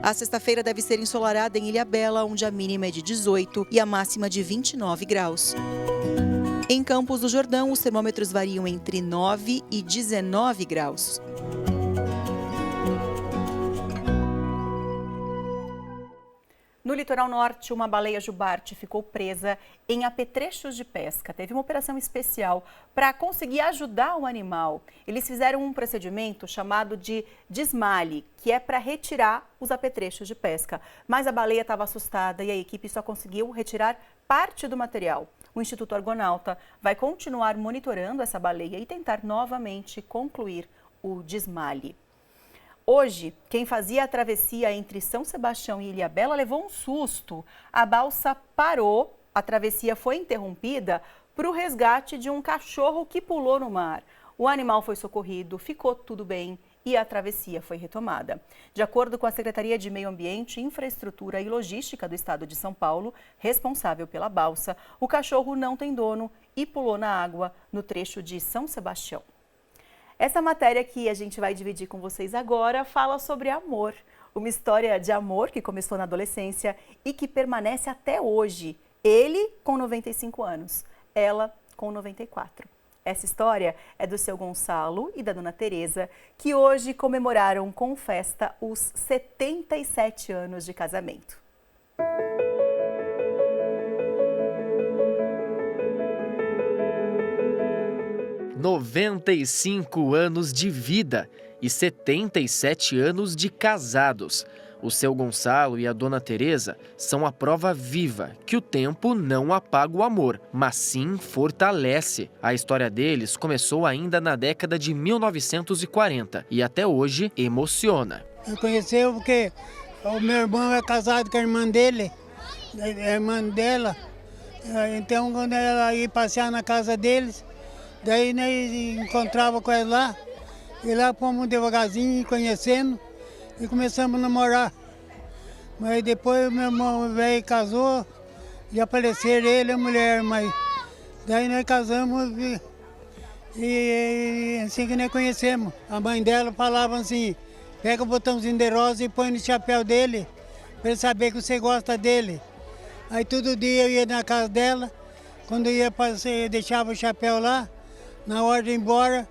A sexta-feira deve ser ensolarada em Ilhabela, onde a mínima é de 18 e a máxima de 29 graus. Em Campos do Jordão, os termômetros variam entre 9 e 19 graus. No litoral norte, uma baleia jubarte ficou presa em apetrechos de pesca. Teve uma operação especial para conseguir ajudar o animal. Eles fizeram um procedimento chamado de desmale, que é para retirar os apetrechos de pesca. Mas a baleia estava assustada e a equipe só conseguiu retirar parte do material. O Instituto Argonauta vai continuar monitorando essa baleia e tentar novamente concluir o desmale. Hoje, quem fazia a travessia entre São Sebastião e Ilhabela levou um susto. A balsa parou, a travessia foi interrompida para o resgate de um cachorro que pulou no mar. O animal foi socorrido, ficou tudo bem e a travessia foi retomada. De acordo com a Secretaria de Meio Ambiente, Infraestrutura e Logística do Estado de São Paulo, responsável pela balsa, o cachorro não tem dono e pulou na água no trecho de São Sebastião. Essa matéria que a gente vai dividir com vocês agora fala sobre amor. Uma história de amor que começou na adolescência e que permanece até hoje. Ele com 95 anos, ela com 94. Essa história é do seu Gonçalo e da dona Teresa, que hoje comemoraram com festa os 77 anos de casamento. 95 anos de vida e 77 anos de casados. O seu Gonçalo e a dona Teresa são a prova viva que o tempo não apaga o amor, mas sim fortalece. A história deles começou ainda na década de 1940 e até hoje emociona. Eu conheci porque o meu irmão é casado com a irmã dele, a irmã dela. Então quando ela ia passear na casa deles, daí nós encontrava com ela lá, e lá fomos devagarzinho conhecendo e começamos a namorar. Mas depois meu irmão velho casou, e apareceram ele e a mulher, mas daí nós casamos e assim que nós conhecemos. A mãe dela falava assim, pega o botãozinho de rosa e põe no chapéu dele, para ele saber que você gosta dele. Aí todo dia eu ia na casa dela, quando eu ia passear, deixava o chapéu lá, na hora de ir embora,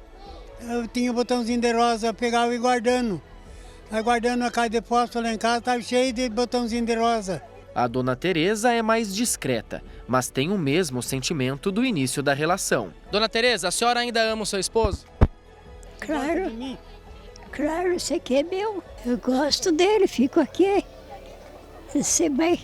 eu tinha o botãozinho de rosa, eu pegava e guardando. Aí guardando a caixa de fósforo lá em casa, estava cheio de botãozinho de rosa. A dona Teresa é mais discreta, mas tem o mesmo sentimento do início da relação. Dona Teresa, a senhora ainda ama o seu esposo? Claro, claro, esse aqui é meu. Eu gosto dele, fico aqui. Você vai.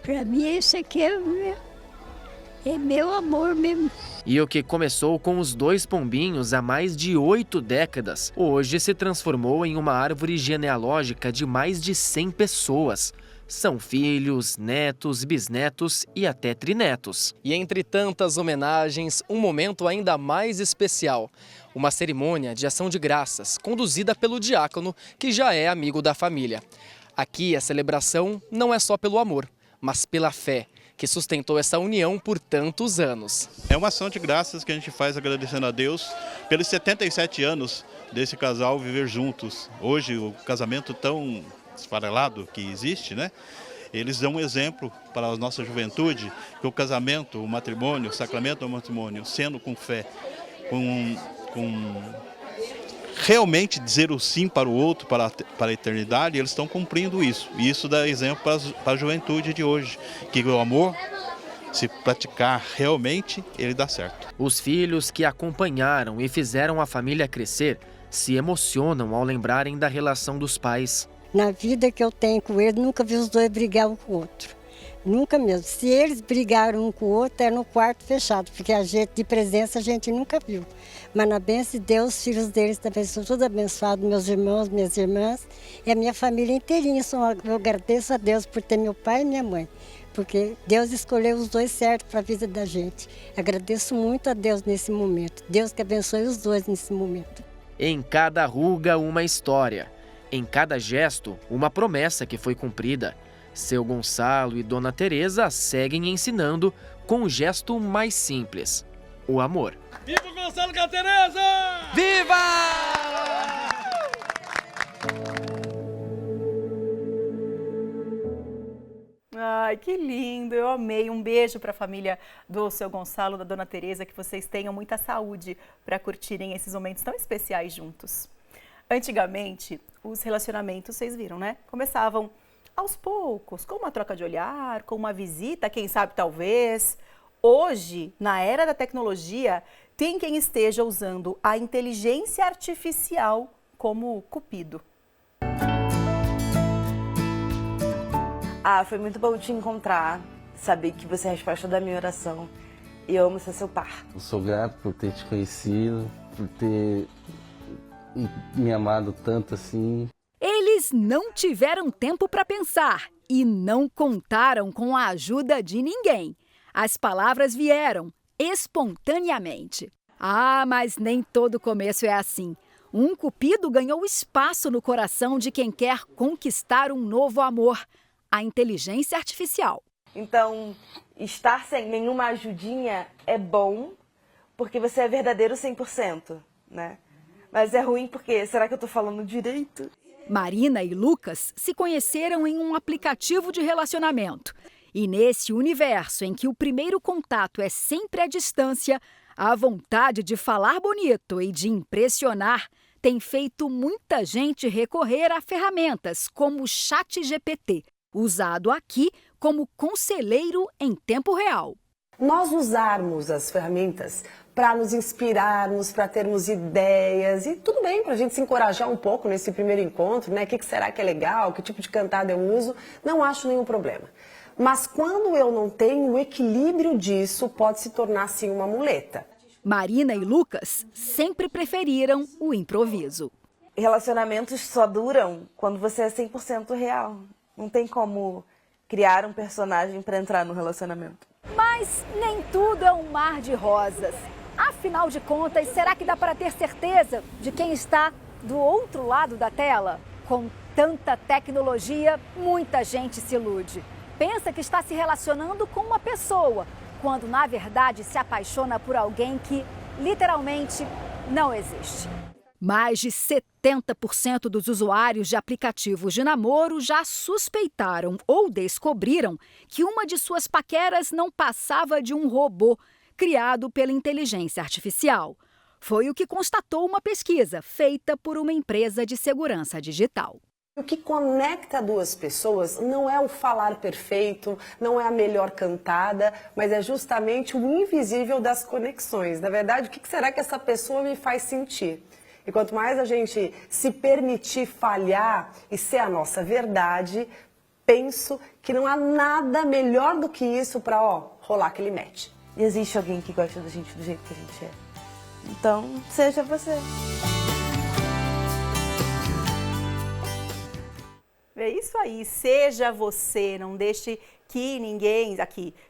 Pra mim, esse aqui é meu amor mesmo. E o que começou com os dois pombinhos há mais de 8 décadas, hoje se transformou em uma árvore genealógica de mais de 100 pessoas. São filhos, netos, bisnetos e até trinetos. E entre tantas homenagens, um momento ainda mais especial. Uma cerimônia de ação de graças, conduzida pelo diácono, que já é amigo da família. Aqui a celebração não é só pelo amor, mas pela fé, que sustentou essa união por tantos anos. É uma ação de graças que a gente faz agradecendo a Deus pelos 77 anos desse casal viver juntos. Hoje, o casamento tão esfarelado que existe, né? Eles dão um exemplo para a nossa juventude que o casamento, o matrimônio, o sacramento do matrimônio, sendo com fé, com realmente dizer o sim para o outro, para a eternidade, eles estão cumprindo isso. E isso dá exemplo para a juventude de hoje, que o amor, se praticar realmente, ele dá certo. Os filhos que acompanharam e fizeram a família crescer se emocionam ao lembrarem da relação dos pais. Na vida que eu tenho com eles, nunca vi os dois brigar um com o outro. Nunca mesmo. Se eles brigaram um com o outro, é no quarto fechado, porque a gente de presença a gente nunca viu. Mas na bênção de Deus, os filhos deles também são todos abençoados, meus irmãos, minhas irmãs e a minha família inteirinha. Eu agradeço a Deus por ter meu pai e minha mãe, porque Deus escolheu os dois certos para a vida da gente. Agradeço muito a Deus nesse momento. Deus que abençoe os dois nesse momento. Em cada ruga, uma história. Em cada gesto, uma promessa que foi cumprida. Seu Gonçalo e dona Teresa seguem ensinando com o gesto mais simples, o amor. Viva o Gonçalo com a Teresa! Viva! Ai, que lindo, eu amei. Um beijo para a família do seu Gonçalo, da dona Tereza, que vocês tenham muita saúde para curtirem esses momentos tão especiais juntos. Antigamente, os relacionamentos, vocês viram, né? Começavam aos poucos, com uma troca de olhar, com uma visita, quem sabe talvez. Hoje, na era da tecnologia, tem quem esteja usando a inteligência artificial como cupido. Foi muito bom te encontrar, saber que você é a resposta da minha oração. E eu amo ser seu par. Eu sou grato por ter te conhecido, por ter me amado tanto assim. Eles não tiveram tempo para pensar e não contaram com a ajuda de ninguém. As palavras vieram espontaneamente. Mas nem todo começo é assim. Um cupido ganhou espaço no coração de quem quer conquistar um novo amor, a inteligência artificial. Então, estar sem nenhuma ajudinha é bom, porque você é verdadeiro 100%, né? Mas é ruim porque, será que eu tô falando direito? Marina e Lucas se conheceram em um aplicativo de relacionamento. E nesse universo em que o primeiro contato é sempre à distância, a vontade de falar bonito e de impressionar tem feito muita gente recorrer a ferramentas como o ChatGPT, usado aqui como conselheiro em tempo real. Nós usarmos as ferramentas para nos inspirarmos, para termos ideias, e tudo bem, para a gente se encorajar um pouco nesse primeiro encontro, né? O que será que é legal, que tipo de cantada eu uso, não acho nenhum problema. Mas quando eu não tenho o equilíbrio disso, pode se tornar sim uma muleta. Marina e Lucas sempre preferiram o improviso. Relacionamentos só duram quando você é 100% real. Não tem como criar um personagem para entrar no relacionamento. Mas nem tudo é um mar de rosas. Afinal de contas, será que dá para ter certeza de quem está do outro lado da tela? Com tanta tecnologia, muita gente se ilude. Pensa que está se relacionando com uma pessoa, quando na verdade se apaixona por alguém que literalmente não existe. Mais de 70% dos usuários de aplicativos de namoro já suspeitaram ou descobriram que uma de suas paqueras não passava de um robô criado pela inteligência artificial. Foi o que constatou uma pesquisa feita por uma empresa de segurança digital. O que conecta duas pessoas não é o falar perfeito, não é a melhor cantada, mas é justamente o invisível das conexões. Na verdade, o que será que essa pessoa me faz sentir? E quanto mais a gente se permitir falhar e ser a nossa verdade, penso que não há nada melhor do que isso para rolar aquele match. E existe alguém que gosta da gente do jeito que a gente é. Então, seja você. É isso aí, seja você, não deixe que ninguém,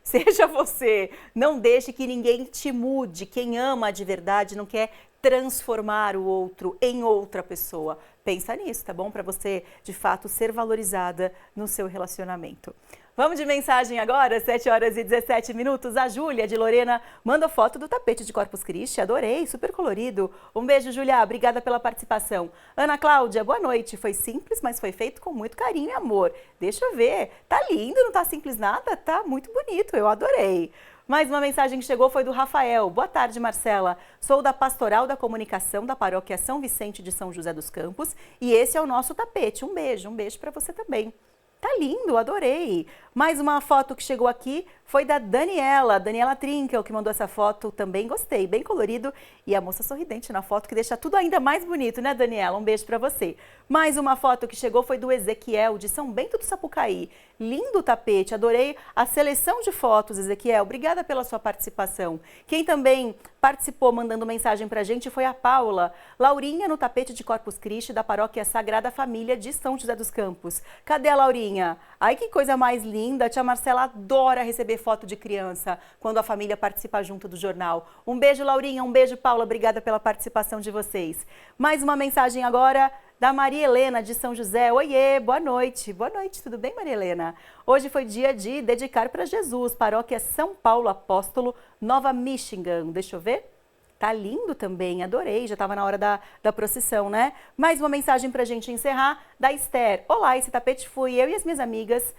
seja você, não deixe que ninguém te mude. Quem ama de verdade não quer transformar o outro em outra pessoa. Pensa nisso, tá bom? Para você, de fato, ser valorizada no seu relacionamento. Vamos de mensagem agora, 7h17. A Júlia, de Lorena, mandou foto do tapete de Corpus Christi. Adorei, super colorido. Um beijo, Júlia. Obrigada pela participação. Ana Cláudia, boa noite. Foi simples, mas foi feito com muito carinho e amor. Deixa eu ver. Tá lindo, não tá simples nada? Tá muito bonito, eu adorei. Mais uma mensagem que chegou foi do Rafael. Boa tarde, Marcela. Sou da Pastoral da Comunicação da Paróquia São Vicente de São José dos Campos e esse é o nosso tapete. Um beijo para você também. Tá lindo, adorei. Mais uma foto que chegou aqui foi da Daniela Trinkel, que mandou essa foto, também gostei, bem colorido. E a moça sorridente na foto, que deixa tudo ainda mais bonito, né, Daniela? Um beijo pra você. Mais uma foto que chegou foi do Ezequiel, de São Bento do Sapucaí. Lindo tapete, adorei a seleção de fotos, Ezequiel. Obrigada pela sua participação. Quem também participou mandando mensagem pra gente foi a Paula. Laurinha no tapete de Corpus Christi da Paróquia Sagrada Família de São José dos Campos. Cadê a Laurinha? Ai, que coisa mais linda. A tia Marcela adora receber foto de criança quando a família participa junto do jornal. Um beijo, Laurinha. Um beijo, Paula. Obrigada pela participação de vocês. Mais uma mensagem agora da Maria Helena, de São José. Oiê, boa noite. Boa noite, tudo bem, Maria Helena? Hoje foi dia de dedicar para Jesus, Paróquia São Paulo Apóstolo, Nova Michigan. Deixa eu ver. Tá lindo também, adorei, já estava na hora da procissão, né? Mais uma mensagem pra gente encerrar, da Esther. Olá, esse tapete fui eu e as minhas amigas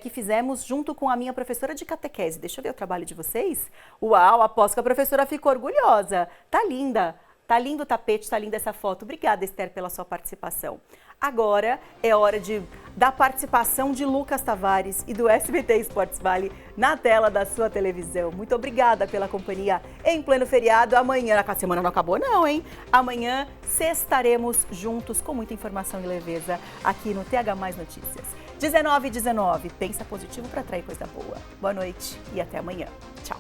que fizemos junto com a minha professora de catequese. Deixa eu ver o trabalho de vocês. Uau, aposto que a professora ficou orgulhosa. Tá linda. Tá lindo o tapete, tá linda essa foto. Obrigada, Esther, pela sua participação. Agora é hora da participação de Lucas Tavares e do SBT Esportes Vale na tela da sua televisão. Muito obrigada pela companhia em pleno feriado. Amanhã, a semana não acabou não, hein? Amanhã sextaremos juntos com muita informação e leveza aqui no TH Mais Notícias. 19h19, pensa positivo para atrair coisa boa. Boa noite e até amanhã. Tchau.